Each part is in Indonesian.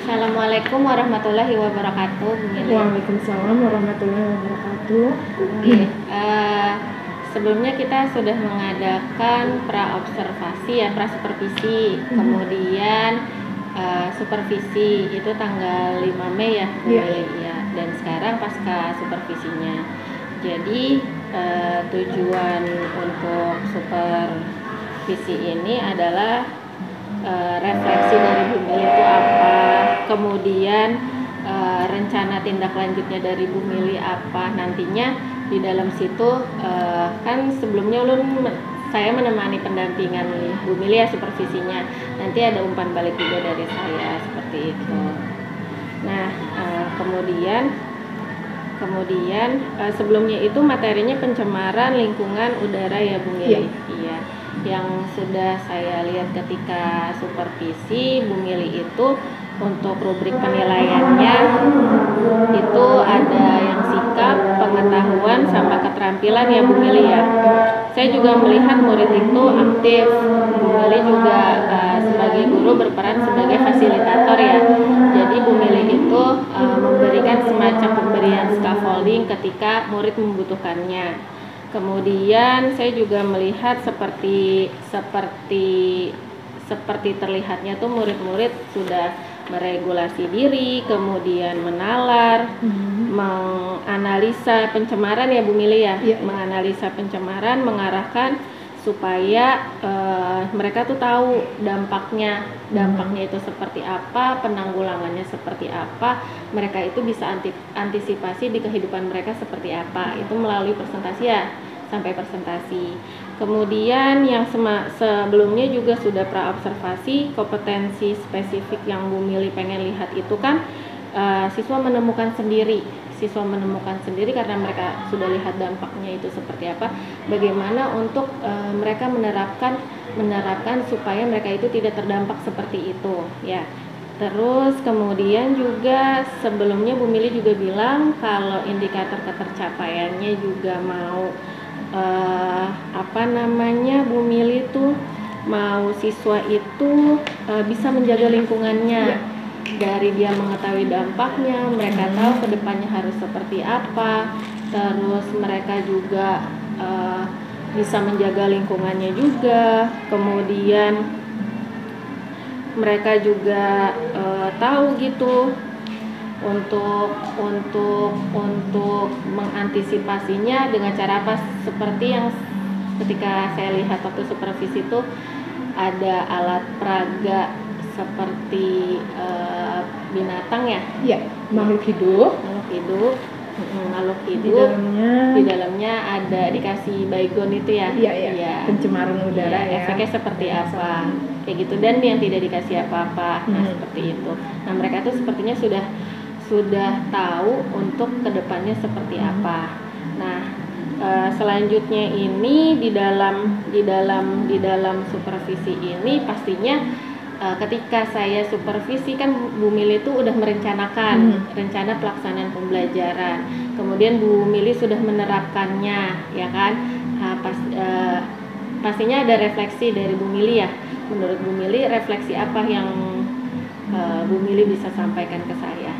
Assalamualaikum warahmatullahi wabarakatuh. Waalaikumsalam warahmatullahi wabarakatuh. Oke, sebelumnya kita sudah mengadakan pra-observasi ya, pra-supervisi, kemudian supervisi itu tanggal 5 Mei ya, ya. Dan sekarang pasca supervisinya. Jadi tujuan untuk supervisi ini adalah refleksi dari Bu Mili itu apa, kemudian rencana tindak lanjutnya dari Bu Mili apa. Nantinya di dalam situ kan sebelumnya saya menemani pendampingan Bu Mili ya, supervisinya. Nanti ada umpan balik juga dari saya seperti itu. Nah kemudian sebelumnya itu materinya pencemaran lingkungan udara ya Bu Mili. Iya. Yang sudah saya lihat ketika supervisi Bu Mili itu untuk rubrik penilaiannya itu ada yang sikap, pengetahuan, sama keterampilan ya Bu Mili ya. Saya juga melihat murid itu aktif. Bu Mili juga sebagai guru berperan sebagai fasilitator ya. Jadi Bu Mili itu memberikan semacam pemberian scaffolding ketika murid membutuhkannya. Kemudian saya juga melihat seperti terlihatnya tuh murid-murid sudah meregulasi diri, kemudian menalar, menganalisa pencemaran ya Bu Mili ya, menganalisa pencemaran, mengarahkan supaya mereka tuh tahu dampaknya itu seperti apa, penanggulangannya seperti apa, mereka itu bisa antisipasi di kehidupan mereka seperti apa, itu melalui presentasi ya, sampai presentasi. Kemudian yang sebelumnya juga sudah pra-observasi, kompetensi spesifik yang Bu Mili pengen lihat itu kan siswa menemukan sendiri karena mereka sudah lihat dampaknya itu seperti apa, bagaimana untuk mereka menerapkan supaya mereka itu tidak terdampak seperti itu ya. Terus kemudian juga sebelumnya Bu Mili juga bilang kalau indikator ketercapaiannya juga mau Bu Mili tuh mau siswa itu bisa menjaga lingkungannya. Dari dia mengetahui dampaknya, mereka tahu kedepannya harus seperti apa, terus mereka juga bisa menjaga lingkungannya juga, kemudian mereka juga tahu gitu untuk mengantisipasinya dengan cara apa, seperti yang ketika saya lihat waktu supervisi itu ada alat peraga seperti binatang ya, makhluk hidup. Di dalamnya ada dikasih baygon itu ya, pencemaran udara ya, efeknya seperti apa kayak gitu, dan yang tidak dikasih apa-apa. Nah seperti itu. Nah mereka tuh sepertinya sudah tahu untuk kedepannya seperti apa. Nah selanjutnya ini di dalam supervisi ini pastinya ketika saya supervisi kan Bu Mili itu udah merencanakan rencana pelaksanaan pembelajaran, kemudian Bu Mili sudah menerapkannya ya kan. Pastinya ada refleksi dari Bu Mili ya. Menurut Bu Mili, refleksi apa yang Bu Mili bisa sampaikan ke saya?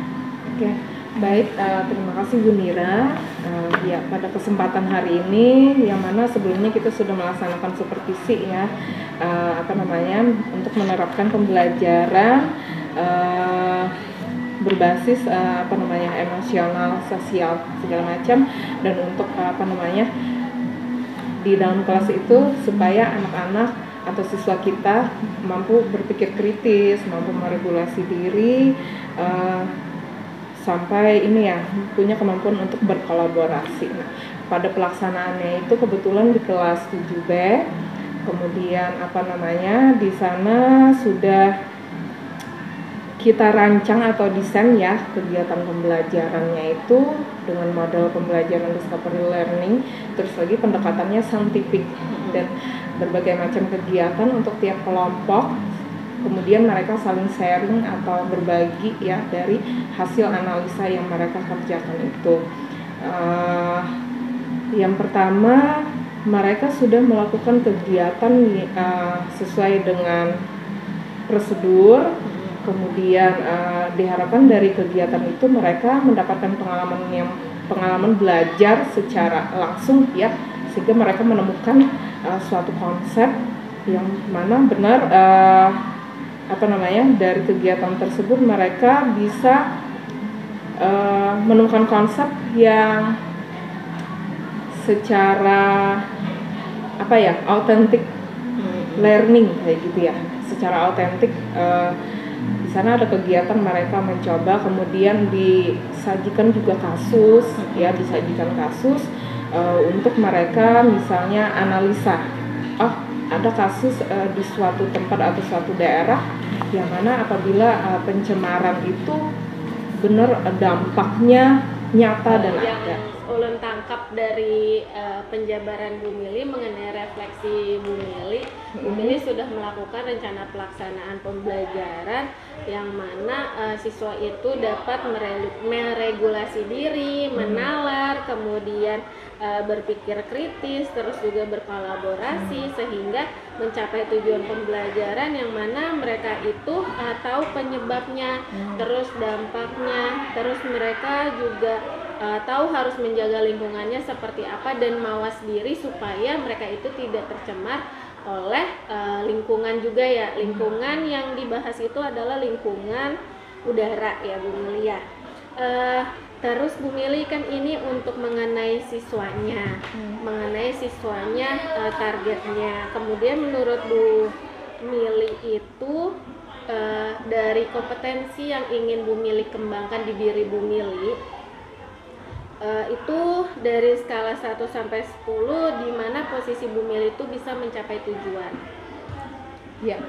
Oke, baik, terima kasih Bu Nira. Ya, pada kesempatan hari ini, yang mana sebelumnya kita sudah melaksanakan supervisi ya, untuk menerapkan pembelajaran berbasis emosional, sosial segala macam, dan untuk di dalam kelas itu supaya anak-anak atau siswa kita mampu berpikir kritis, mampu meregulasi diri, sampai punya kemampuan untuk berkolaborasi. Nah, pada pelaksanaannya itu kebetulan di kelas 7B, kemudian di sana sudah kita rancang atau desain ya kegiatan pembelajarannya itu dengan model pembelajaran discovery learning, terus lagi pendekatannya saintifik dan berbagai macam kegiatan untuk tiap kelompok. Kemudian mereka saling sharing atau berbagi ya dari hasil analisa yang mereka kerjakan itu. Yang pertama, mereka sudah melakukan kegiatan sesuai dengan prosedur. Kemudian diharapkan dari kegiatan itu mereka mendapatkan pengalaman belajar secara langsung ya, sehingga mereka menemukan suatu konsep yang mana benar dari kegiatan tersebut mereka bisa menemukan konsep yang secara autentik learning kayak gitu ya, secara autentik. Di sana ada kegiatan mereka mencoba, kemudian disajikan juga kasus ya, untuk mereka misalnya analisa, ada kasus di suatu tempat atau suatu daerah yang mana apabila pencemaran itu benar dampaknya nyata dan ada. Ulun tangkap dari penjabaran Bu Mili mengenai refleksi Bu Mili, Bu Mili sudah melakukan rencana pelaksanaan pembelajaran yang mana siswa itu dapat meregulasi diri, menalar, kemudian berpikir kritis, terus juga berkolaborasi sehingga mencapai tujuan pembelajaran yang mana mereka itu tahu penyebabnya, terus dampaknya, terus mereka juga tahu harus menjaga lingkungannya seperti apa dan mawas diri supaya mereka itu tidak tercemar oleh lingkungan juga ya. Lingkungan yang dibahas itu adalah lingkungan udara ya Bu Mili ya. Terus Bu Mili kan ini untuk mengenai siswanya, targetnya. Kemudian menurut Bu Mili itu dari kompetensi yang ingin Bu Mili kembangkan di diri Bu Mili, itu dari skala 1 sampai 10 di mana posisi Bu Mili itu bisa mencapai tujuan? Ya,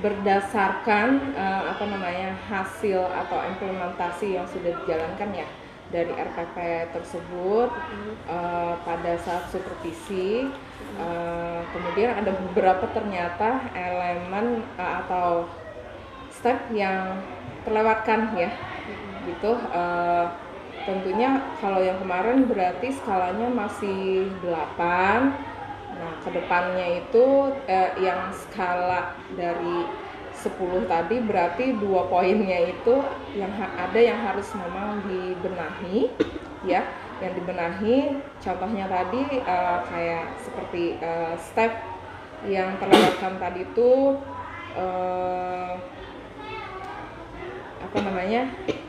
berdasarkan hasil atau implementasi yang sudah dijalankan ya dari RPP tersebut pada saat supervisi, kemudian ada beberapa ternyata elemen atau step yang terlewatkan ya gitu. Tentunya kalau yang kemarin berarti skalanya masih 8. Nah, kedepannya itu yang skala dari 10 tadi berarti 2 poinnya itu yang ada yang harus memang dibenahi ya. Yang dibenahi contohnya tadi kayak seperti step yang terlewatkan tadi itu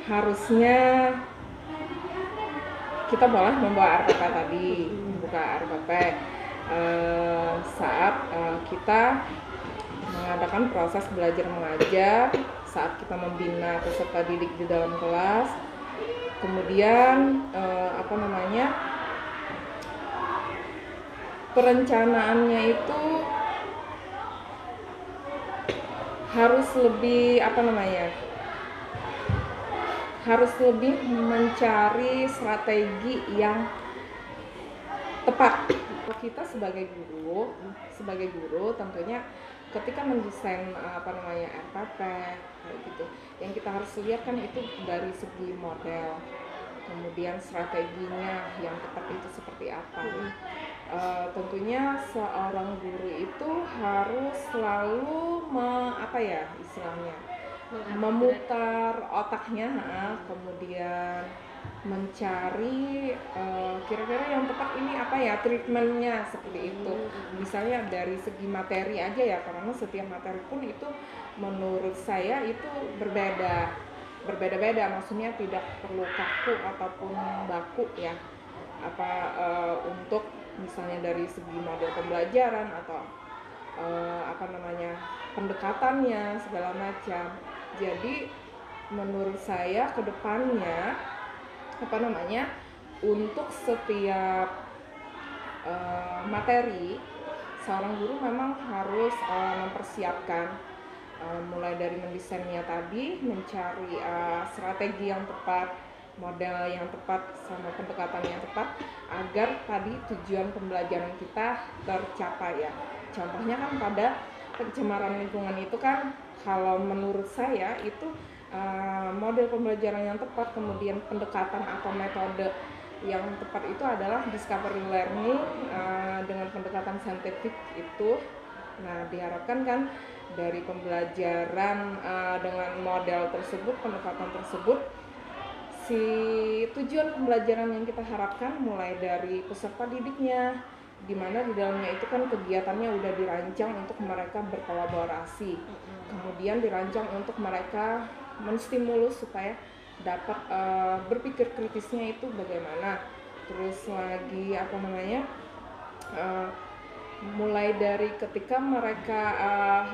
harusnya kita boleh membawa RPP tadi, membuka RPP saat kita mengadakan proses belajar mengajar, saat kita membina peserta didik di dalam kelas. Kemudian perencanaannya itu harus lebih mencari strategi yang tepat. Kita sebagai guru tentunya ketika mendesain RPP kayak gitu, yang kita harus lihat kan itu dari segi model, kemudian strateginya yang tepat itu seperti apa. Tentunya seorang guru itu harus selalu memutar otaknya, kemudian mencari kira-kira yang tepat ini treatmentnya seperti itu. Misalnya dari segi materi aja ya, karena setiap materi pun itu menurut saya itu berbeda-beda, maksudnya tidak perlu kaku ataupun baku ya, untuk misalnya dari segi model pembelajaran atau pendekatannya segala macam. Jadi menurut saya ke depannya untuk setiap materi seorang guru memang harus mempersiapkan mulai dari mendesainnya tadi, mencari strategi yang tepat, model yang tepat, sama pendekatan yang tepat agar tadi tujuan pembelajaran kita tercapai ya. Contohnya kan pada pencemaran lingkungan itu kan kalau menurut saya itu model pembelajaran yang tepat, kemudian pendekatan atau metode yang tepat itu adalah discovery learning dengan pendekatan saintifik itu. Nah, diharapkan kan dari pembelajaran dengan model tersebut, pendekatan tersebut, si tujuan pembelajaran yang kita harapkan mulai dari peserta didiknya, di mana di dalamnya itu kan kegiatannya udah dirancang untuk mereka berkolaborasi, kemudian dirancang untuk mereka menstimulus supaya dapat berpikir kritisnya itu bagaimana, terus lagi mulai dari ketika mereka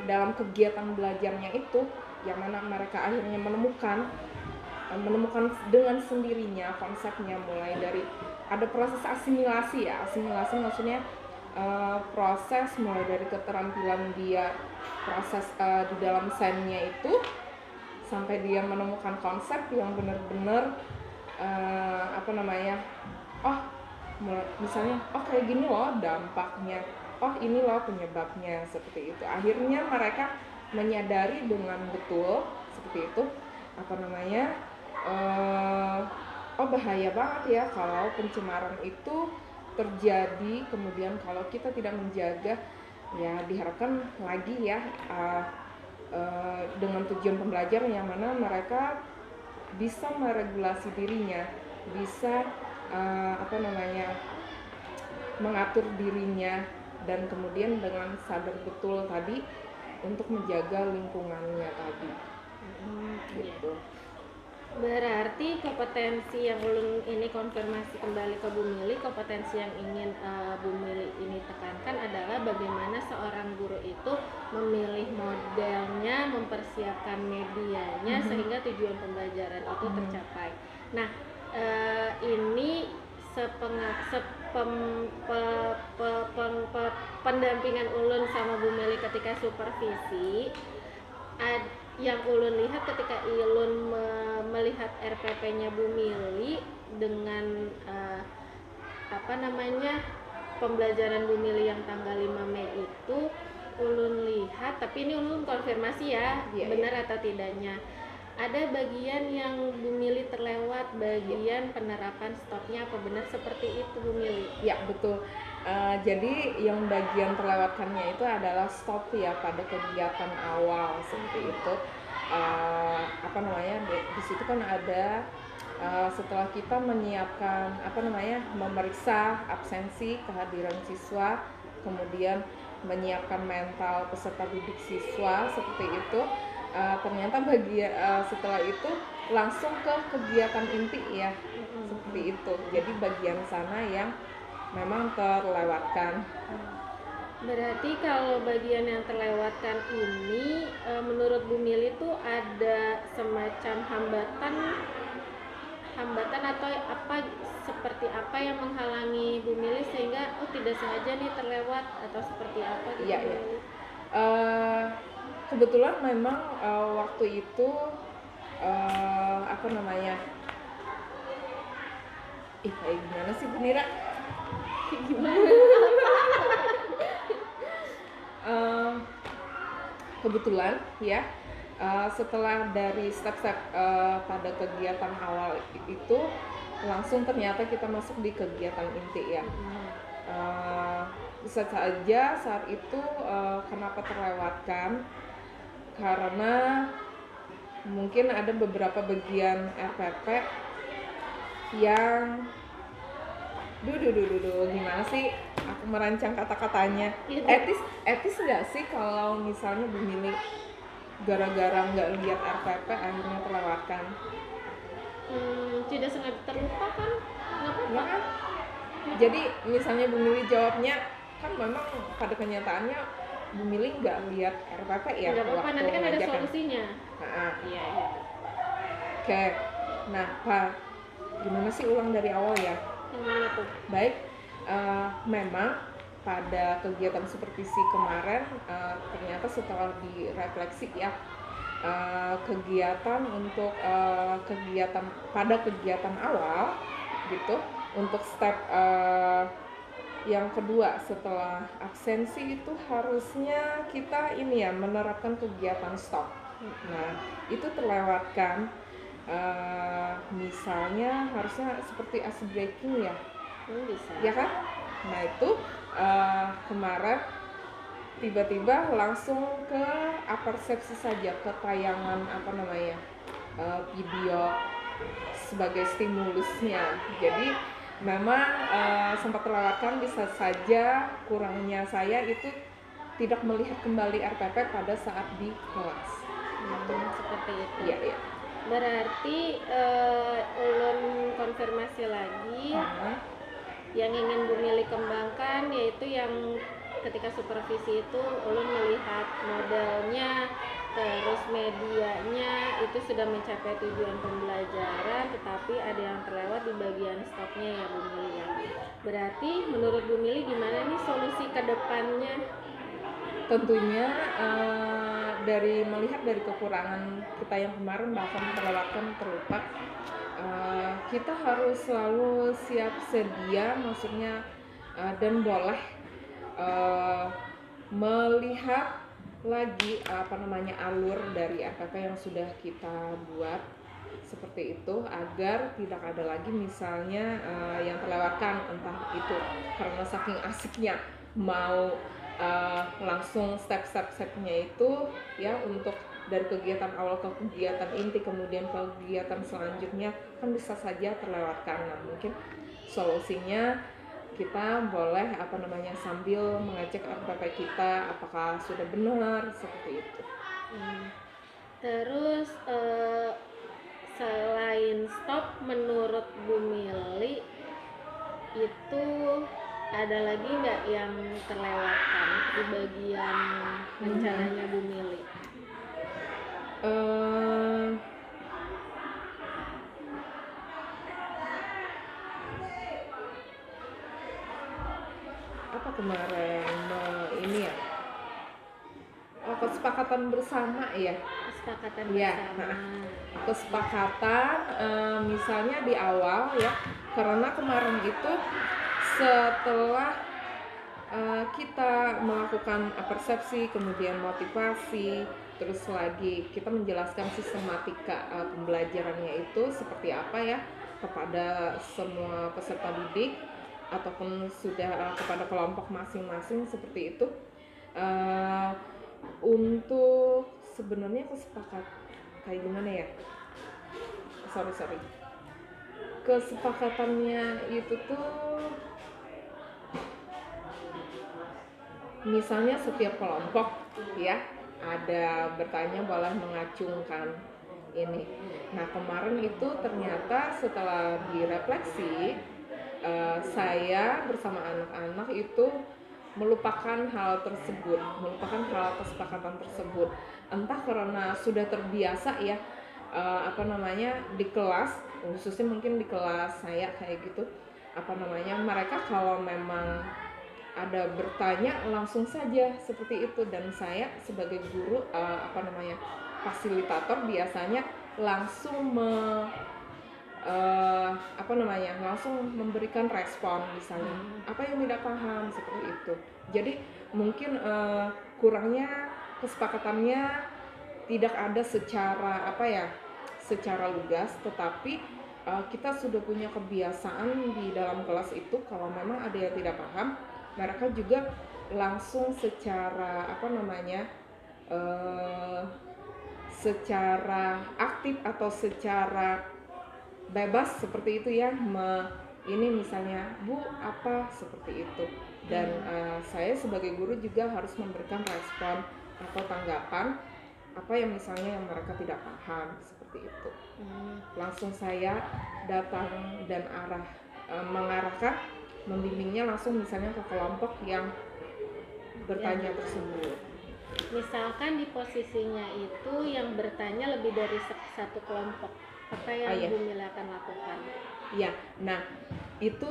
dalam kegiatan belajarnya itu, yang mana mereka akhirnya menemukan dengan sendirinya konsepnya, mulai dari ada proses asimilasi maksudnya proses mulai dari keterampilan dia, proses di dalam sennya itu sampai dia menemukan konsep yang benar-benar misalnya kayak gini loh dampaknya, ini loh penyebabnya, seperti itu. Akhirnya mereka menyadari dengan betul seperti itu bahaya banget ya kalau pencemaran itu terjadi, kemudian kalau kita tidak menjaga, ya diharapkan lagi ya dengan tujuan pembelajaran yang mana mereka bisa meregulasi dirinya, bisa mengatur dirinya, dan kemudian dengan sadar betul tadi untuk menjaga lingkungannya tadi. Gitu. Berarti kompetensi yang ulun ini konfirmasi kembali ke Bu Mili, kompetensi yang ingin Bu Mili ini tekankan adalah bagaimana seorang guru itu memilih modelnya, mempersiapkan medianya sehingga tujuan pembelajaran itu tercapai. Nah, ini pendampingan ulun sama Bu Mili ketika supervisi, yang ulun lihat ketika ulun melihat RPP-nya Bu Mili dengan pembelajaran Bu Mili yang tanggal 5 Mei itu, ulun lihat, tapi ini ulun konfirmasi ya, benar atau tidaknya, ada bagian yang Bu Mili terlewat, bagian penerapan stopnya, apa benar seperti itu Bu Mili? Ya betul. Jadi yang bagian terlewatkannya itu adalah stop ya pada kegiatan awal seperti itu. Di situ kan ada setelah kita menyiapkan memeriksa absensi, kehadiran siswa, kemudian menyiapkan mental peserta didik siswa seperti itu. Ternyata setelah itu langsung ke kegiatan inti ya, seperti itu. Jadi bagian sana yang memang terlewatkan. Berarti kalau bagian yang terlewatkan ini menurut Bu Mili itu ada semacam hambatan atau seperti apa yang menghalangi Bu Mili sehingga tidak sengaja nih terlewat, atau seperti apa gitu? Iya. Kebetulan memang waktu itu kayak gimana sih Bu Nira? Kebetulan ya setelah dari step-step pada kegiatan awal itu langsung ternyata kita masuk di kegiatan inti ya. Bisa saja saat itu kenapa terlewatkan, karena mungkin ada beberapa bagian RPP yang gimana sih aku merancang kata-katanya, etis nggak sih kalau misalnya Bu Mili gara-gara nggak lihat RPP akhirnya terlewatkan? Tidak sengaja terlupa kan? Nggak apa-apa ya kan? Jadi misalnya Bu Mili jawabnya kan memang pada kenyataannya Bu Mili nggak lihat RPP ya. Nggak apa-apa, nanti kan ada solusinya. Iya. Oke. Nah, Pak, gimana sih ulang dari awal ya? Gimana tuh? Baik, memang pada kegiatan supervisi kemarin ternyata setelah direfleksi ya, kegiatan kegiatan awal gitu, untuk step yang kedua setelah absensi itu harusnya kita menerapkan kegiatan stop. Nah, itu terlewatkan. Misalnya harusnya seperti ice breaking ya, bisa. Ya kan? Nah itu kemarin tiba-tiba langsung ke apersepsi saja, ke tayangan video sebagai stimulusnya. Jadi memang sempat terlewatkan, bisa saja kurangnya saya itu tidak melihat kembali RPP pada saat di kelas. Seperti itu. Iya, iya. Berarti ulun konfirmasi lagi, yang ingin Bu Mili kembangkan yaitu yang ketika supervisi itu ulun melihat modelnya, terus medianya itu sudah mencapai tujuan pembelajaran, tetapi ada yang terlewat di bagian stoknya ya Bu Mili ya. Berarti menurut Bu Mili gimana nih solusi ke depannya? Tentunya melihat dari kekurangan kita yang kemarin bahkan terlewatkan, terlupa, kita harus selalu siap sedia, maksudnya dan boleh melihat lagi alur dari RPP yang sudah kita buat seperti itu, agar tidak ada lagi misalnya yang terlewatkan, entah itu karena saking asiknya mau langsung step-stepnya itu ya, untuk dari kegiatan awal ke kegiatan inti kemudian ke kegiatan selanjutnya kan bisa saja terlewatkan. Nah, mungkin solusinya kita boleh sambil mengecek RPP kita apakah sudah benar, seperti itu. Terus selain stop, menurut Bu Mili itu ada lagi nggak yang terlewatkan di bagian rencananya Bu Mili? Apa kemarin ini ya? Kesepakatan bersama ya. Kesepakatan ya, bersama. Kesepakatan misalnya di awal ya, karena kemarin itu setelah kita melakukan persepsi, kemudian motivasi, terus lagi kita menjelaskan sistematika pembelajarannya itu seperti apa ya kepada semua peserta didik ataupun sudah kepada kelompok masing-masing seperti itu. Untuk sebenarnya kesepakat kayak gimana ya? Sorry. Kesepakatannya itu tuh misalnya setiap kelompok ya ada bertanya boleh mengacungkan ini. Nah, kemarin itu ternyata setelah direfleksi, saya bersama anak-anak itu melupakan hal tersebut, melupakan hal kesepakatan tersebut. Entah karena sudah terbiasa ya, di kelas, khususnya mungkin di kelas saya kayak gitu, mereka kalau memang ada bertanya langsung saja seperti itu, dan saya sebagai guru fasilitator biasanya langsung langsung memberikan respon, misalnya apa yang tidak paham seperti itu. Jadi mungkin kurangnya kesepakatannya tidak ada secara lugas, tetapi kita sudah punya kebiasaan di dalam kelas itu kalau memang ada yang tidak paham, mereka juga langsung secara secara aktif atau secara bebas seperti itu ya, ini misalnya Bu apa seperti itu, dan saya sebagai guru juga harus memberikan respon atau tanggapan apa yang misalnya yang mereka tidak paham seperti itu. Langsung saya datang dan mengarahkan, membimbingnya langsung misalnya ke kelompok yang bertanya tersebut. Misalkan di posisinya itu yang bertanya lebih dari satu kelompok, apa yang Bu Mili akan lakukan? Ya, nah itu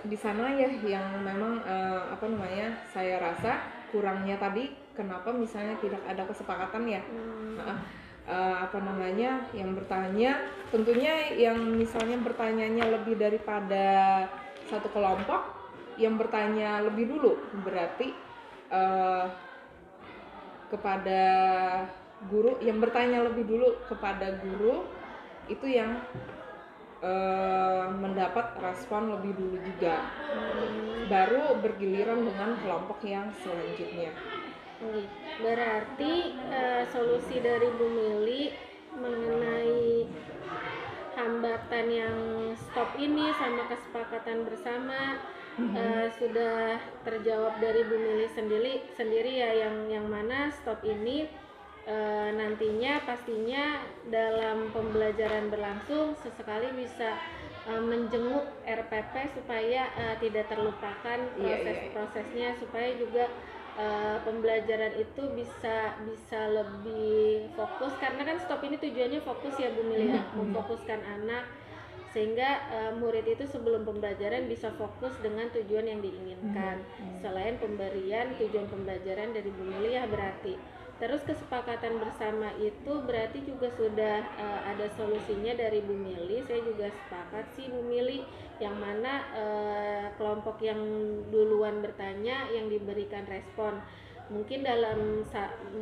di sana ya yang memang saya rasa kurangnya tadi, kenapa misalnya tidak ada kesepakatan ya. Yang bertanya tentunya yang misalnya bertanyanya lebih daripada satu kelompok, yang bertanya lebih dulu berarti kepada guru, yang bertanya lebih dulu kepada guru itu yang mendapat respon lebih dulu juga, baru bergiliran dengan kelompok yang selanjutnya. Oke, berarti solusi dari Bu Mili mengenai hambatan yang stop ini sama kesepakatan bersama sudah terjawab dari Bu Mili sendiri ya, yang mana stop ini nantinya pastinya dalam pembelajaran berlangsung sesekali bisa menjenguk RPP supaya tidak terlupakan proses-prosesnya, supaya juga pembelajaran itu bisa lebih fokus, karena kan stop ini tujuannya fokus ya Bu Mili ya, memfokuskan anak sehingga murid itu sebelum pembelajaran bisa fokus dengan tujuan yang diinginkan. Selain pemberian tujuan pembelajaran dari Bu Mili ya berarti. Terus kesepakatan bersama itu berarti juga sudah ada solusinya dari Bu Mili. Saya juga sepakat sih Bu Mili, yang mana kelompok yang duluan bertanya yang diberikan respon. Mungkin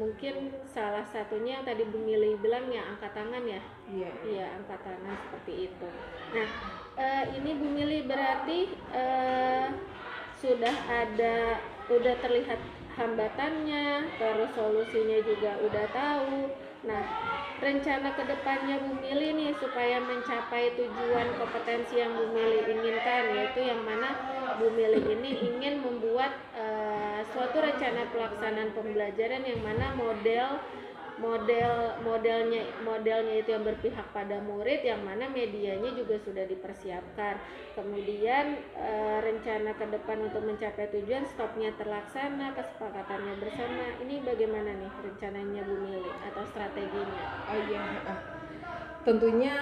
mungkin salah satunya yang tadi Bu Mili bilang ya angkat tangan ya. Iya, angkat tangan seperti itu. Nah, ini Bu Mili berarti udah terlihat hambatannya, terus solusinya juga udah tahu. Nah, rencana kedepannya Bu Mili nih supaya mencapai tujuan kompetensi yang Bu Mili inginkan, yaitu yang mana Bu Mili ini ingin membuat suatu rencana pelaksanaan pembelajaran yang mana modelnya itu yang berpihak pada murid, yang mana medianya juga sudah dipersiapkan. Kemudian rencana ke depan untuk mencapai tujuan, stopnya terlaksana, kesepakatannya bersama. Ini bagaimana nih rencananya Bu Mili atau strateginya? Tentunya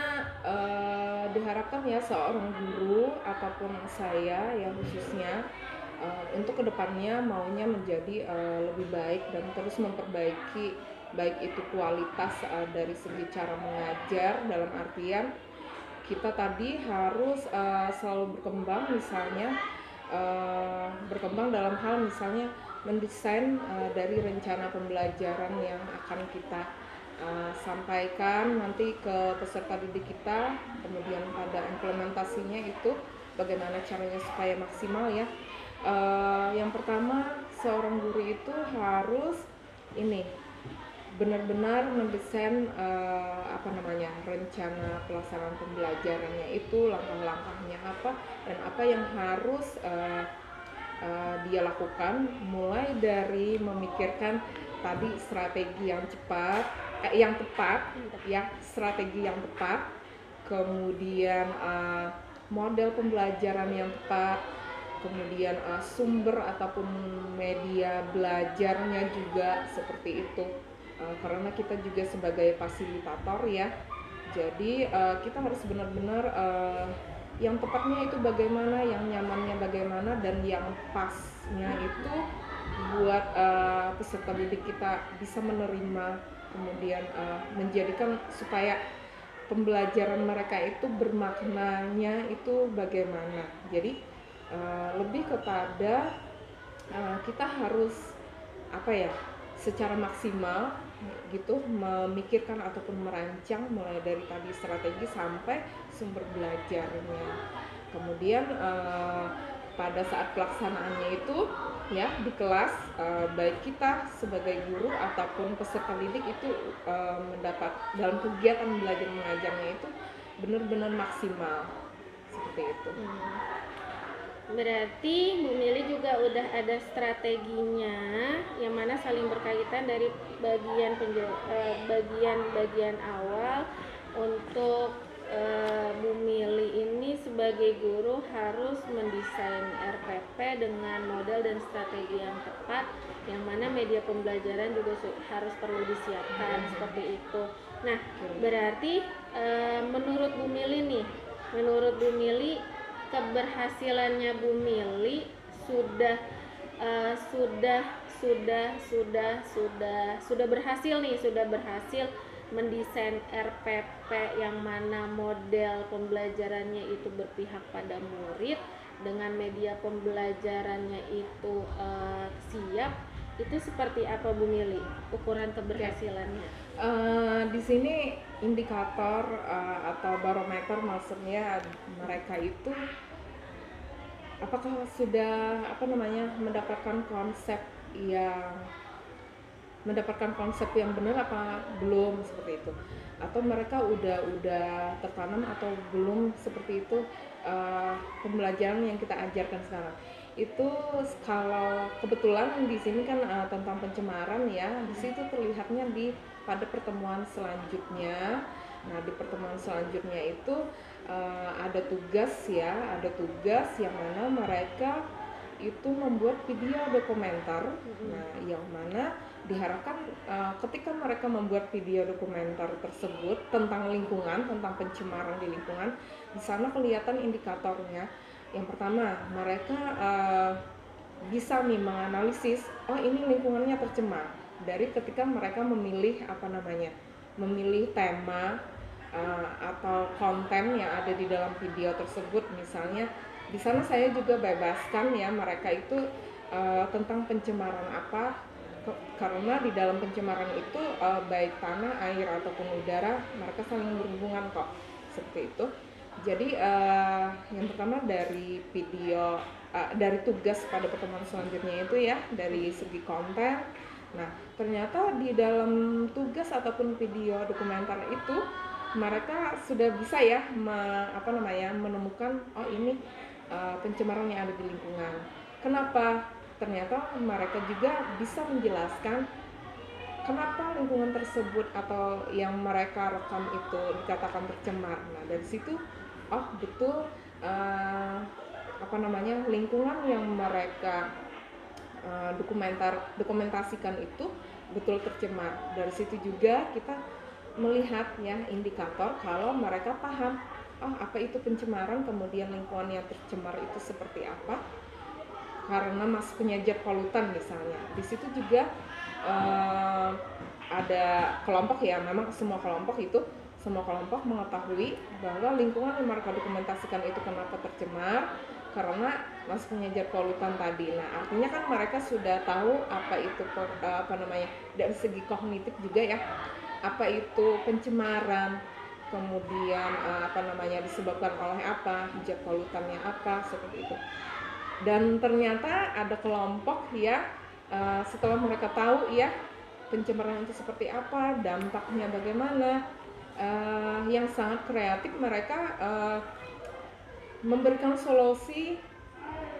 diharapkan ya seorang guru ataupun saya ya khususnya untuk kedepannya maunya menjadi lebih baik dan terus memperbaiki baik itu kualitas dari segi cara mengajar, dalam artian kita tadi harus selalu berkembang, misalnya berkembang dalam hal misalnya mendesain dari rencana pembelajaran yang akan kita sampaikan nanti ke peserta didik kita, kemudian pada implementasinya itu bagaimana caranya supaya maksimal ya. Yang pertama, seorang guru itu harus benar-benar mendesain rencana pelaksanaan pembelajarannya itu, langkah-langkahnya apa dan apa yang harus dia lakukan, mulai dari memikirkan tadi strategi yang tepat ya, strategi yang tepat, kemudian model pembelajaran yang tepat, kemudian sumber ataupun media belajarnya juga seperti itu. Karena kita juga sebagai fasilitator ya, jadi kita harus benar-benar yang tepatnya itu bagaimana, yang nyamannya bagaimana, dan yang pasnya itu buat peserta didik kita bisa menerima, kemudian menjadikan supaya pembelajaran mereka itu bermaknanya itu bagaimana. Jadi lebih kepada kita harus secara maksimal gitu memikirkan ataupun merancang mulai dari tadi strategi sampai sumber belajarnya. Kemudian pada saat pelaksanaannya itu ya di kelas, baik kita sebagai guru ataupun peserta didik itu mendapat dalam kegiatan belajar mengajarnya itu benar-benar maksimal seperti itu. Berarti Bu Mili juga udah ada strateginya yang mana saling berkaitan dari bagian awal. Untuk Bu Mili ini sebagai guru harus mendesain RPP dengan model dan strategi yang tepat, yang mana media pembelajaran juga harus perlu disiapkan seperti itu. Nah, berarti menurut Bu Mili keberhasilannya Bu Mili sudah berhasil mendesain RPP yang mana model pembelajarannya itu berpihak pada murid, dengan media pembelajarannya itu siap. Itu seperti apa Bu Mili ukuran keberhasilannya? Di sini indikator atau barometer, maksudnya mereka itu apakah sudah mendapatkan konsep yang mendapatkan konsep yang benar apa belum, seperti itu, atau mereka udah tertanam atau belum, seperti itu. Pembelajaran yang kita ajarkan sekarang itu, kalau kebetulan di sini kan tentang pencemaran ya, di situ terlihatnya pada pertemuan selanjutnya. Nah, di pertemuan selanjutnya itu ada tugas yang mana mereka itu membuat video dokumenter. Nah, yang mana diharapkan ketika mereka membuat video dokumenter tersebut tentang lingkungan, tentang pencemaran di lingkungan, di sana kelihatan indikatornya. Yang pertama, mereka bisa nih menganalisis, oh ini lingkungannya tercemar, dari ketika mereka memilih memilih tema atau konten yang ada di dalam video tersebut. Misalnya di sana saya juga bebaskan ya mereka itu tentang pencemaran apa, karena di dalam pencemaran itu baik tanah, air ataupun udara, mereka saling berhubungan kok, seperti itu. Jadi yang pertama dari video, dari tugas pada pertemuan selanjutnya itu ya, dari segi konten. Nah, ternyata di dalam tugas ataupun video dokumenter itu mereka sudah bisa ya menemukan, oh ini pencemaran yang ada di lingkungan. Kenapa? Ternyata mereka juga bisa menjelaskan kenapa lingkungan tersebut atau yang mereka rekam itu dikatakan tercemar. Nah, dari situ, oh betul lingkungan yang mereka dokumentasikan itu betul tercemar. Dari situ juga kita melihat ya indikator kalau mereka paham, oh apa itu pencemaran, kemudian lingkungan yang tercemar itu seperti apa, karena masuknya zat polutan misalnya. Di situ juga ada kelompok ya, memang semua kelompok mengetahui bahwa lingkungan yang mereka dokumentasikan itu kenapa tercemar, karena masuknya zat polutan tadi. Nah, artinya kan mereka sudah tahu apa itu dari segi kognitif juga ya, apa itu pencemaran, kemudian disebabkan oleh apa, zat polutannya apa, seperti itu. Dan ternyata ada kelompok ya, setelah mereka tahu ya pencemaran itu seperti apa, dampaknya bagaimana, yang sangat kreatif, mereka memberikan solusi,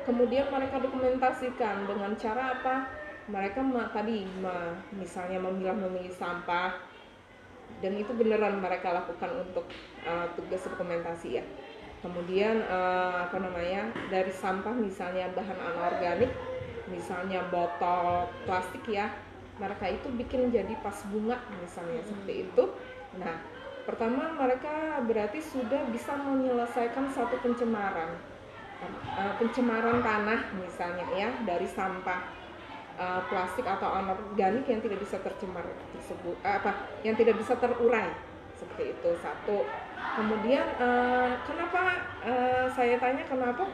kemudian mereka dokumentasikan dengan cara apa? Mereka misalnya memilah-memilih sampah, dan itu beneran mereka lakukan untuk tugas dokumentasi ya. Kemudian dari sampah misalnya bahan anorganik, misalnya botol plastik ya, mereka itu bikin jadi vas bunga misalnya, seperti itu. Nah, pertama mereka berarti sudah bisa menyelesaikan satu pencemaran tanah misalnya ya, dari sampah plastik atau anorganik yang tidak bisa tercemar tersebut, yang tidak bisa terurai, seperti itu. Satu. Kemudian kenapa saya tanya kenapa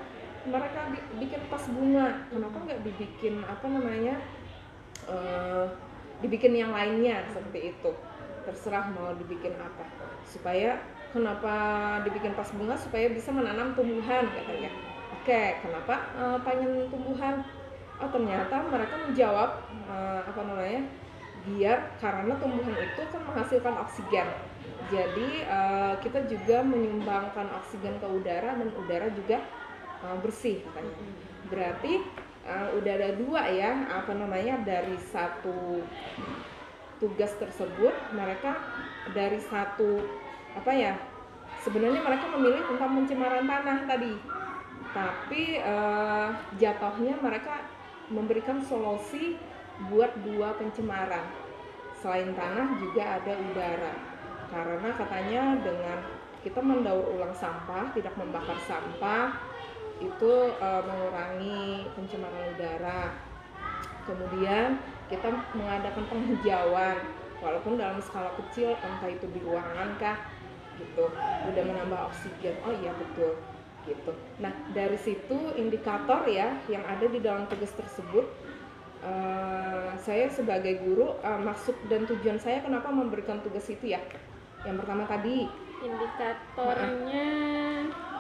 mereka bikin vas bunga, kenapa nggak dibikin dibikin yang lainnya, seperti itu. Terserah mau dibikin apa, supaya kenapa dibikin vas bunga, supaya bisa menanam tumbuhan katanya. Oke, kenapa pengen tumbuhan? Oh, ternyata mereka menjawab biar karena tumbuhan itu kan menghasilkan oksigen. Jadi kita juga menyumbangkan oksigen ke udara, dan udara juga bersih katanya. Berarti udah ada dua ya dari satu tugas tersebut, mereka dari satu sebenarnya mereka memilih tentang pencemaran tanah tadi, tapi jatuhnya mereka memberikan solusi buat dua pencemaran. Selain tanah juga ada udara, karena katanya dengan kita mendaur ulang sampah, tidak membakar sampah, itu mengurangi pencemaran udara. Kemudian kita mengadakan penghijauan, walaupun dalam skala kecil, entah itu di ruangan kah, gitu, udah menambah oksigen. Oh iya betul, gitu. Nah, dari situ indikator ya yang ada di dalam tugas tersebut, saya sebagai guru, maksud dan tujuan saya kenapa memberikan tugas itu ya, yang pertama tadi indikatornya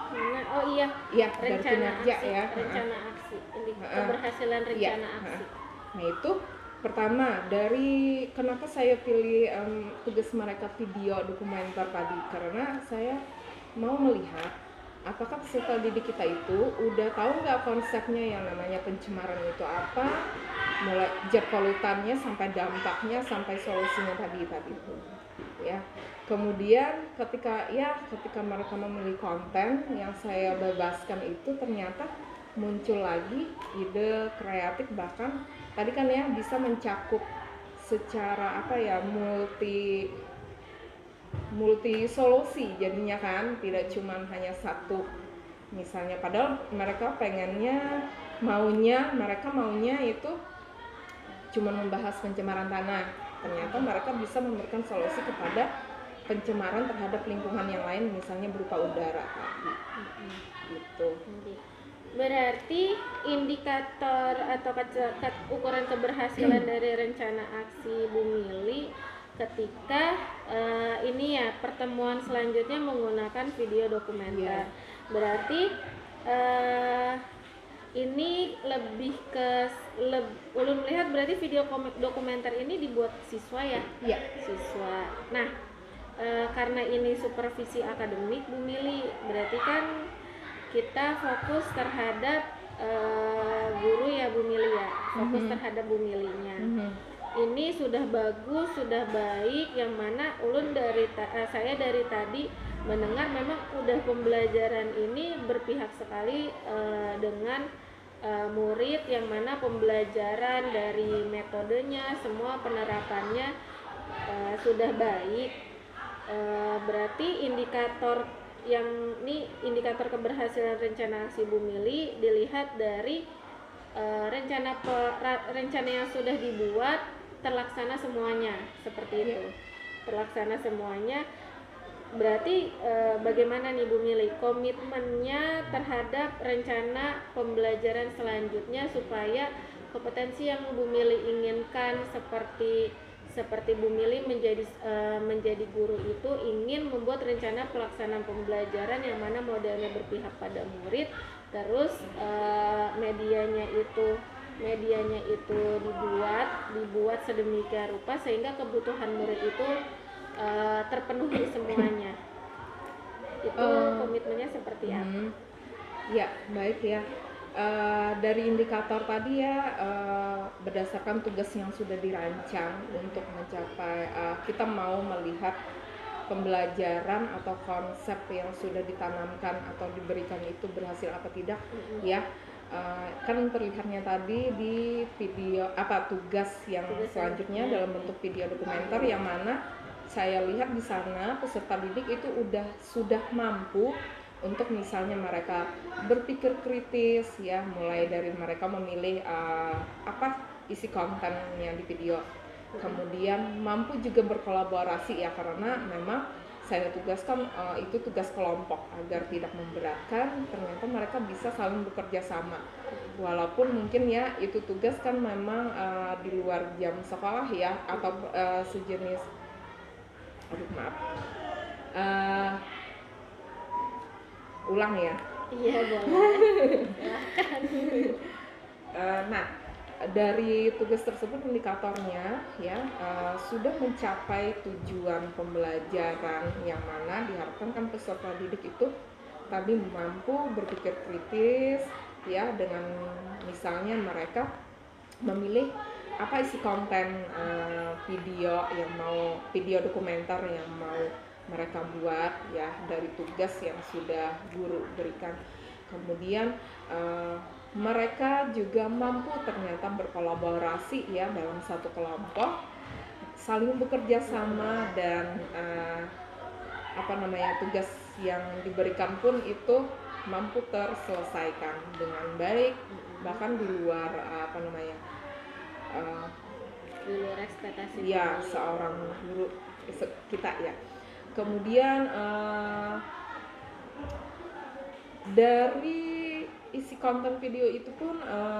mana? Oh iya, rencana aksi, rencana aksi, keberhasilan rencana aksi. Nah, itu Pertama, dari kenapa saya pilih tugas mereka video dokumenter tadi, karena saya mau melihat apakah peserta didik kita itu udah tahu nggak konsepnya yang namanya pencemaran itu apa, mulai jet polutannya sampai dampaknya sampai solusinya tadi itu, ya. Kemudian ketika mereka memilih konten yang saya bebaskan itu ternyata muncul lagi ide kreatif, bahkan tadi kan ya bisa mencakup secara multi solusi jadinya kan, tidak cuma hanya satu misalnya, padahal mereka maunya itu cuma membahas pencemaran tanah, ternyata mereka bisa memberikan solusi kepada pencemaran terhadap lingkungan yang lain, misalnya berupa udara tadi. Gitu. Berarti indikator atau ukuran keberhasilan dari rencana aksi Bu Mili ketika pertemuan selanjutnya menggunakan video dokumenter. Berarti ini lebih ke ulun melihat berarti video dokumenter ini dibuat siswa ya? Iya. Siswa. Nah, karena ini supervisi akademik Bu Mili, berarti kan kita fokus terhadap guru ya Bu Mili ya, fokus terhadap Bu Milinya. Ini sudah bagus, sudah baik, yang mana ulun saya dari tadi mendengar memang udah pembelajaran ini berpihak sekali dengan murid, yang mana pembelajaran dari metodenya, semua penerapannya sudah baik. Berarti indikator keberhasilan rencana aksi Bu Mili dilihat dari rencana yang sudah dibuat terlaksana semuanya, seperti itu. Terlaksana semuanya. Berarti bagaimana nih Bu Mili komitmennya terhadap rencana pembelajaran selanjutnya supaya kompetensi yang Bu Mili inginkan seperti Bu Mili menjadi guru itu ingin membuat rencana pelaksanaan pembelajaran yang mana modelnya berpihak pada murid, terus medianya itu dibuat sedemikian rupa sehingga kebutuhan murid itu terpenuhi semuanya. Itu komitmennya seperti apa? Ya, baik ya. Dari indikator tadi ya, berdasarkan tugas yang sudah dirancang untuk mencapai, kita mau melihat pembelajaran atau konsep yang sudah ditanamkan atau diberikan itu berhasil apa tidak, ya. Kan terlihatnya tadi di video tugas yang selanjutnya dalam bentuk video dokumenter, yang mana saya lihat di sana peserta didik itu sudah mampu untuk misalnya mereka berpikir kritis ya, mulai dari mereka memilih isi konten yang di video, kemudian mampu juga berkolaborasi ya, karena memang saya tugaskan itu tugas kelompok agar tidak memberatkan, ternyata mereka bisa saling bekerja sama, walaupun mungkin ya itu tugas kan memang di luar jam sekolah ya, atau sejenis ulang ya. Iya boleh. Nah, dari tugas tersebut indikatornya ya sudah mencapai tujuan pembelajaran, yang mana diharapkan kan peserta didik itu tadi mampu berpikir kritis ya, dengan misalnya mereka memilih apa isi konten video dokumenter yang mau mereka buat ya dari tugas yang sudah guru berikan. Kemudian mereka juga mampu ternyata berkolaborasi ya dalam satu kelompok, saling bekerja sama, dan tugas yang diberikan pun itu mampu terselesaikan dengan baik, bahkan di luar di luar ekspektasi ya seorang guru kita ya. Kemudian dari isi konten video itu pun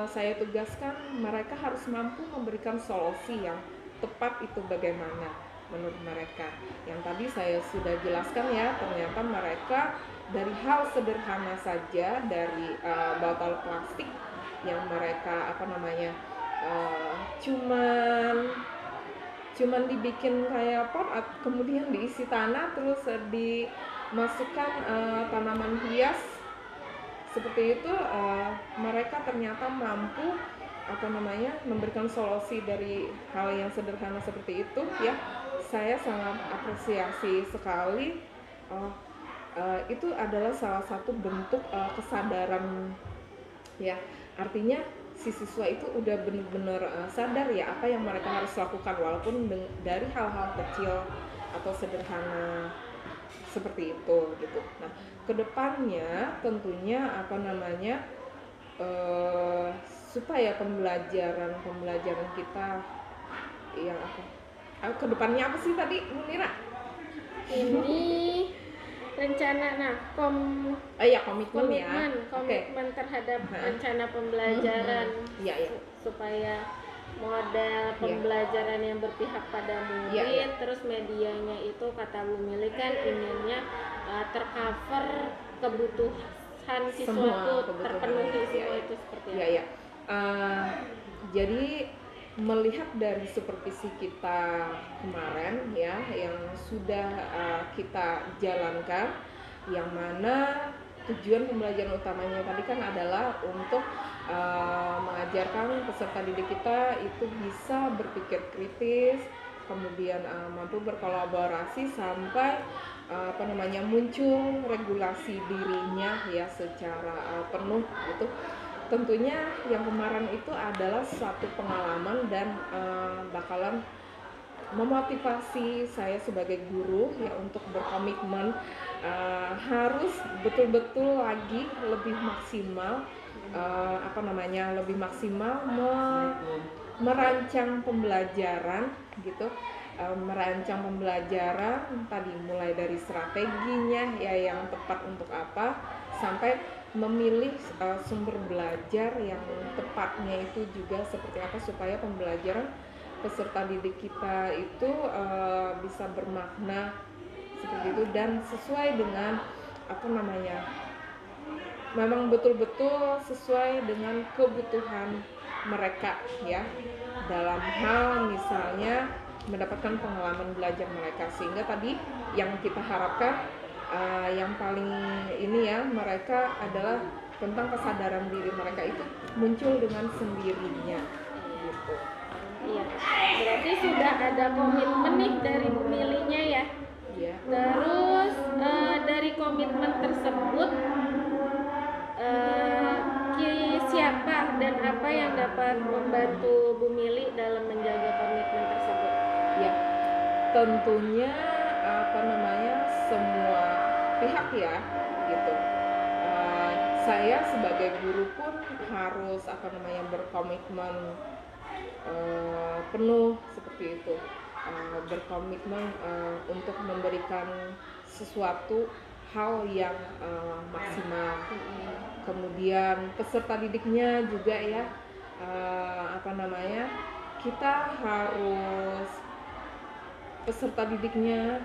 saya tugaskan mereka harus mampu memberikan solusi yang tepat itu bagaimana menurut mereka. Yang tadi saya sudah jelaskan ya, ternyata mereka dari hal sederhana saja, dari botol plastik yang mereka cuman dibikin kayak pot, kemudian diisi tanah, terus dimasukkan tanaman hias seperti itu, mereka ternyata mampu memberikan solusi dari hal yang sederhana seperti itu ya. Saya sangat apresiasi sekali. Itu adalah salah satu bentuk kesadaran ya, artinya si siswa itu udah benar-benar sadar ya apa yang mereka harus lakukan, walaupun dari hal-hal kecil atau sederhana seperti itu gitu. Nah, kedepannya tentunya supaya pembelajaran kita yang kedepannya apa sih tadi Munira? Ini rencana komitmen terhadap rencana pembelajaran supaya model pembelajaran yang berpihak pada murid, terus medianya itu kata Bu Mili kan inginnya tercover kebutuhan siswa itu terpenuhi semua itu seperti apa? Jadi melihat dari supervisi kita kemarin ya, yang sudah kita jalankan, yang mana tujuan pembelajaran utamanya tadi kan adalah untuk mengajarkan peserta didik kita itu bisa berpikir kritis, kemudian mampu berkolaborasi sampai muncul regulasi dirinya ya secara penuh gitu. Tentunya yang kemarin itu adalah suatu pengalaman dan bakalan memotivasi saya sebagai guru ya untuk berkomitmen harus betul-betul lagi lebih maksimal merancang pembelajaran gitu, merancang pembelajaran tadi mulai dari strateginya ya yang tepat untuk apa, sampai memilih sumber belajar yang tepatnya itu juga seperti apa supaya pembelajaran peserta didik kita itu bisa bermakna seperti itu dan sesuai dengan memang betul-betul sesuai dengan kebutuhan mereka ya, dalam hal misalnya mendapatkan pengalaman belajar mereka, sehingga tadi yang kita harapkan yang paling ini ya, mereka adalah tentang kesadaran diri mereka itu muncul dengan sendirinya gitu. Iya, berarti sudah ada komitmen nih dari Bu Milinya ya. Iya. Terus dari komitmen tersebut siapa dan apa yang dapat membantu Bu Mili dalam menjaga komitmen tersebut? Ya, tentunya semua pihak ya gitu. Saya sebagai guru pun harus berkomitmen penuh seperti itu, berkomitmen untuk memberikan sesuatu hal yang maksimal. Kemudian peserta didiknya juga ya, kita harus, peserta didiknya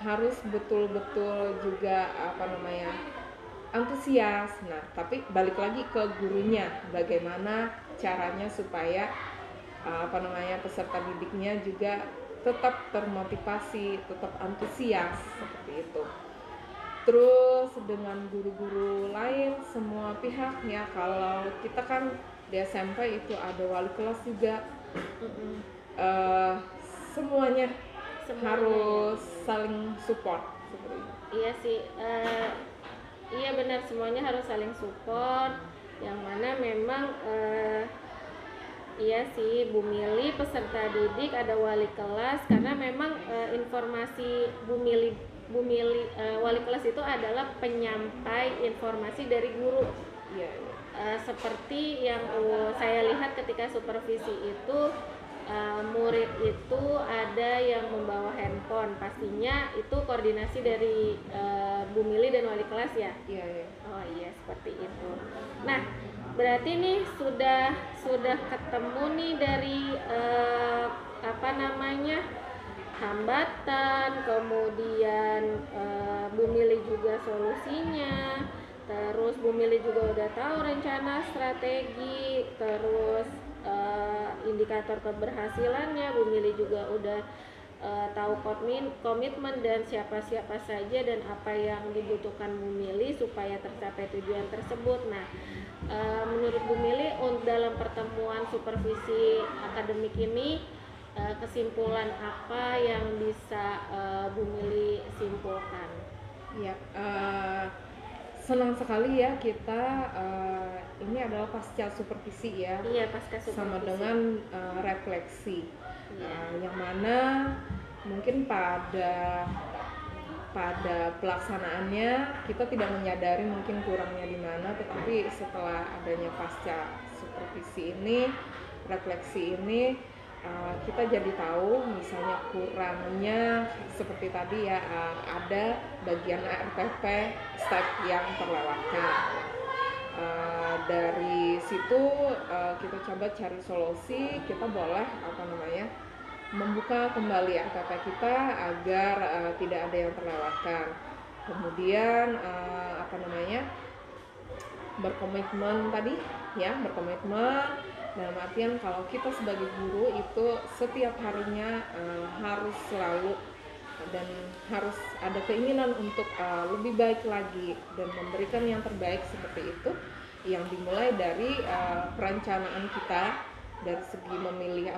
harus betul-betul juga antusias. Nah, tapi balik lagi ke gurunya, bagaimana caranya supaya peserta didiknya juga tetap termotivasi, tetap antusias seperti itu. Terus dengan guru-guru lain, semua pihak ya, kalau kita kan di SMP itu ada wali kelas juga, semuanya harus saling support seperti itu. Iya sih, iya benar, semuanya harus saling support, yang mana memang iya sih Bu Mili peserta didik, ada wali kelas, karena memang informasi Bu Mili wali kelas itu adalah penyampai informasi dari guru. Iya. Seperti yang saya lihat ketika supervisi itu, murid itu ada yang membawa handphone, pastinya itu koordinasi dari Bu Mili dan wali kelas ya. Iya. Oh iya, seperti itu. Nah, berarti nih sudah ketemu nih dari hambatan, kemudian Bu Mili juga solusinya, terus Bu Mili juga udah tahu rencana strategi, terus indikator keberhasilannya. Bu Mili juga udah tahu komitmen dan siapa-siapa saja dan apa yang dibutuhkan Bu Mili supaya tercapai tujuan tersebut. Nah, menurut Bu Mili dalam pertemuan supervisi akademik ini, kesimpulan apa yang bisa Bu Mili simpulkan? Ya, senang sekali ya kita ini adalah pasca supervisi ya. Iya, pasca supervisi. Sama dengan refleksi, yang mana mungkin pada pelaksanaannya kita tidak menyadari mungkin kurangnya di mana, tetapi setelah adanya pasca supervisi ini, refleksi ini, kita jadi tahu misalnya kurangnya seperti tadi ya, ada bagian RPP step yang terlewatkan. Dari situ kita coba cari solusi, kita boleh membuka kembali RPP kita agar tidak ada yang terlewatkan. Kemudian berkomitmen tadi ya, berkomitmen dalam artian kalau kita sebagai guru itu setiap harinya harus selalu dan harus ada keinginan untuk lebih baik lagi dan memberikan yang terbaik seperti itu, yang dimulai dari perencanaan kita dari segi memilih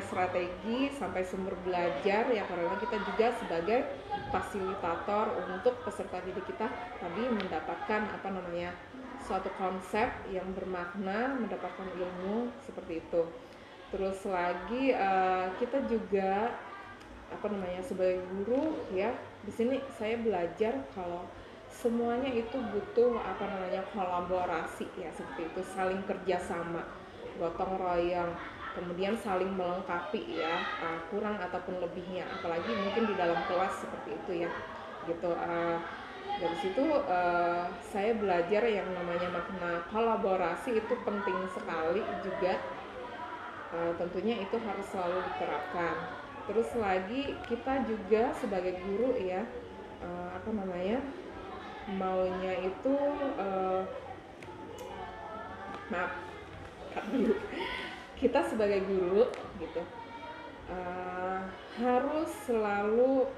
strategi sampai sumber belajar ya, karena kita juga sebagai fasilitator untuk peserta didik kita tadi mendapatkan suatu konsep yang bermakna, mendapatkan ilmu seperti itu. Terus lagi kita juga sebagai guru ya, di sini saya belajar kalau semuanya itu butuh kolaborasi ya, seperti itu, saling kerjasama, gotong royong, kemudian saling melengkapi ya, kurang ataupun lebihnya, apalagi mungkin di dalam kelas seperti itu ya, gitu. Dari situ saya belajar yang namanya makna kolaborasi itu penting sekali juga, tentunya itu harus selalu diterapkan. Terus lagi kita juga sebagai guru ya, maunya itu kita sebagai guru gitu harus selalu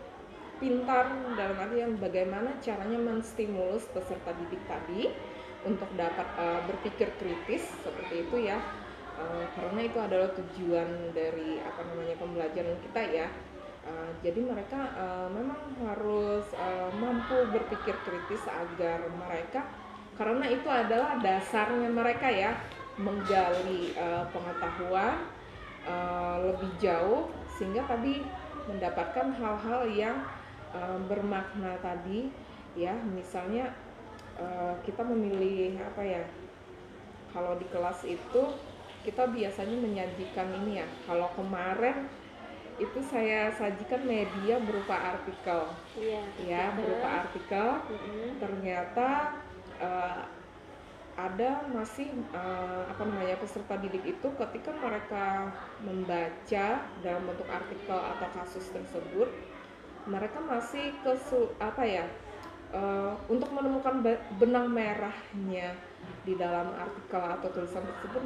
pintar dalam artian bagaimana caranya menstimulus peserta didik tadi untuk dapat berpikir kritis seperti itu ya, karena itu adalah tujuan dari pembelajaran kita ya. Jadi mereka memang harus mampu berpikir kritis agar mereka, karena itu adalah dasarnya mereka ya, menggali pengetahuan lebih jauh sehingga tadi mendapatkan hal-hal yang bermakna tadi ya. Misalnya kita memilih kalau di kelas itu kita biasanya menyajikan ini ya, kalau kemarin itu saya sajikan media berupa artikel berupa artikel. Ternyata ada masih peserta didik itu ketika mereka membaca dalam bentuk artikel atau kasus tersebut, mereka masih untuk menemukan benang merahnya di dalam artikel atau tulisan tersebut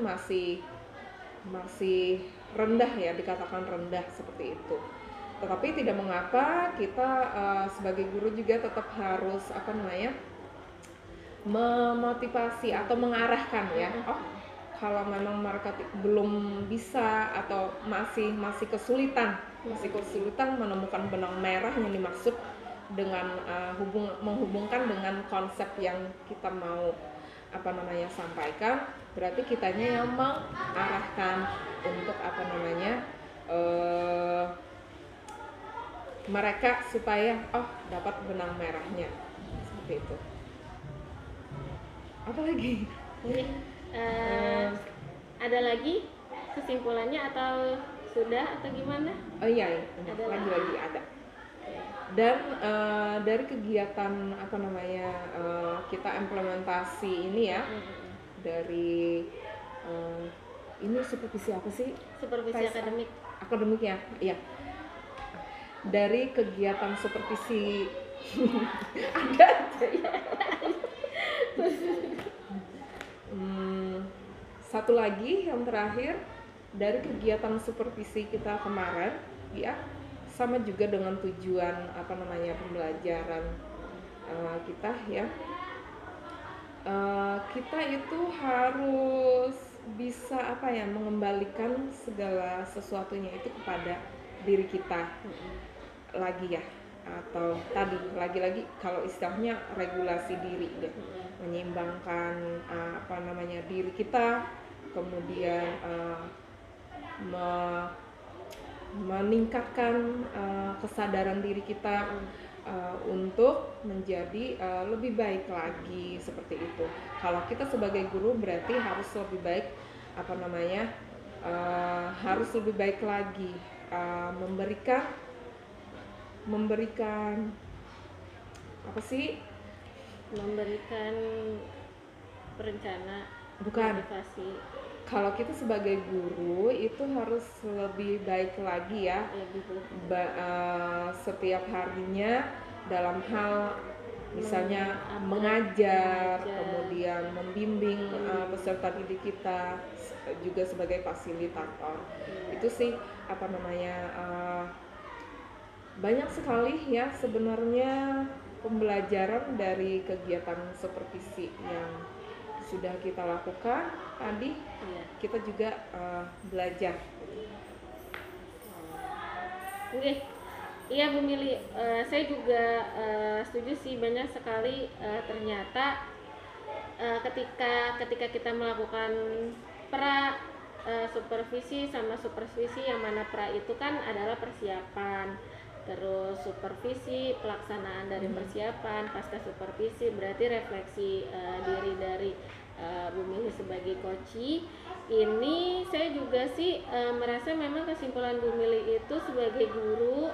masih rendah ya, dikatakan rendah seperti itu. Tetapi tidak mengapa, kita sebagai guru juga tetap harus memotivasi atau mengarahkan ya. Kalau memang mereka belum bisa atau masih kesulitan menemukan benang merah yang dimaksud dengan menghubungkan dengan konsep yang kita mau sampaikan, berarti kitanya yang mengarahkan untuk mereka supaya dapat benang merahnya seperti itu. Apa lagi? Ada lagi kesimpulannya atau sudah atau gimana? Iya, lagi ada. Dan dari kegiatan kita implementasi ini ya, dari ini supervisi apa sih? Supervisi akademik ya, iya. Dari kegiatan supervisi ada aja ya. Satu lagi yang terakhir, dari kegiatan supervisi kita kemarin, ya, sama juga dengan tujuan pembelajaran kita, ya. Kita itu harus bisa mengembalikan segala sesuatunya itu kepada diri kita lagi, ya, atau tadi lagi-lagi kalau istilahnya regulasi diri, ya, menyeimbangkan diri kita, kemudian meningkatkan kesadaran diri kita untuk menjadi lebih baik lagi, seperti itu. Kalau kita sebagai guru berarti harus lebih baik harus lebih baik lagi memberikan apa sih? Memberikan perencana, bukan. motivasi. Kalau kita sebagai guru itu harus lebih baik lagi, ya, setiap harinya dalam hal misalnya mengajar, kemudian membimbing peserta didik kita juga sebagai fasilitator. Itu sih banyak sekali, ya, sebenarnya pembelajaran dari kegiatan supervisi yang sudah kita lakukan tadi. Kita juga belajar. Oke. Iya Bu Mili, saya juga setuju sih, banyak sekali ternyata ketika kita melakukan pra supervisi sama supervisi, yang mana pra itu kan adalah persiapan, terus supervisi pelaksanaan dari persiapan, pasca supervisi berarti refleksi diri dari Bu Mili sebagai coach. Ini saya juga sih merasa memang kesimpulan Bu Mili itu sebagai guru,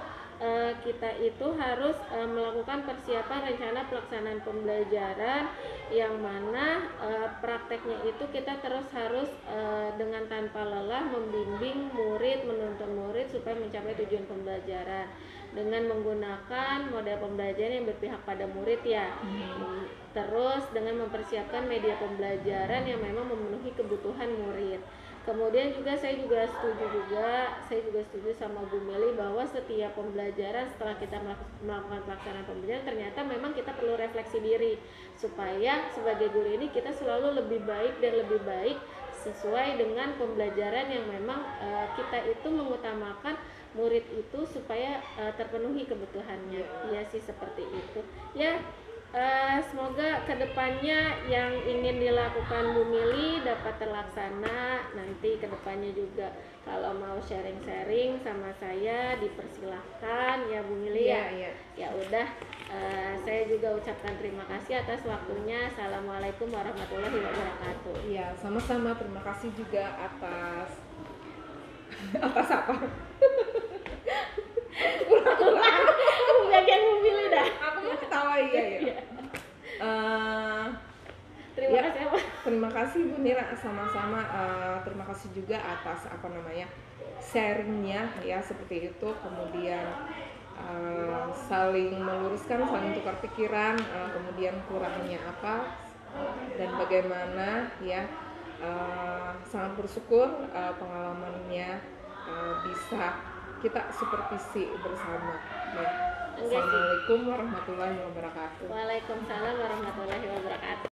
kita itu harus melakukan persiapan rencana pelaksanaan pembelajaran, yang mana prakteknya itu kita terus harus dengan tanpa lelah membimbing murid, menuntun murid supaya mencapai tujuan pembelajaran dengan menggunakan model pembelajaran yang berpihak pada murid, ya. Terus dengan mempersiapkan media pembelajaran yang memang memenuhi kebutuhan murid. Kemudian juga saya juga setuju sama Bu Meli bahwa setiap pembelajaran setelah kita melakukan pelaksanaan pembelajaran, ternyata memang kita perlu refleksi diri supaya sebagai guru ini kita selalu lebih baik dan lebih baik sesuai dengan pembelajaran yang memang kita itu mengutamakan murid itu supaya terpenuhi kebutuhannya. Ya sih, seperti itu. Ya, semoga kedepannya yang ingin dilakukan Bu Mili dapat terlaksana. Nanti kedepannya juga kalau mau sharing-sharing sama saya dipersilahkan, ya Bu Mili, ya. Ya udah, saya juga ucapkan terima kasih atas waktunya. Assalamualaikum warahmatullahi wabarakatuh. Ya, sama-sama, terima kasih juga atas apa? Bagian Bu Mili dah. Aku mau ketawa, ya. Terima kasih, apa? Terima kasih Bu Nira, sama-sama. Terima kasih juga atas sharingnya, ya, seperti itu. Kemudian saling meluruskan, saling tukar pikiran, kemudian kurangnya apa dan bagaimana, ya. Sangat bersyukur pengalamannya bisa kita supervisi bersama, ya. Assalamualaikum warahmatullahi wabarakatuh. Waalaikumsalam warahmatullahi wabarakatuh.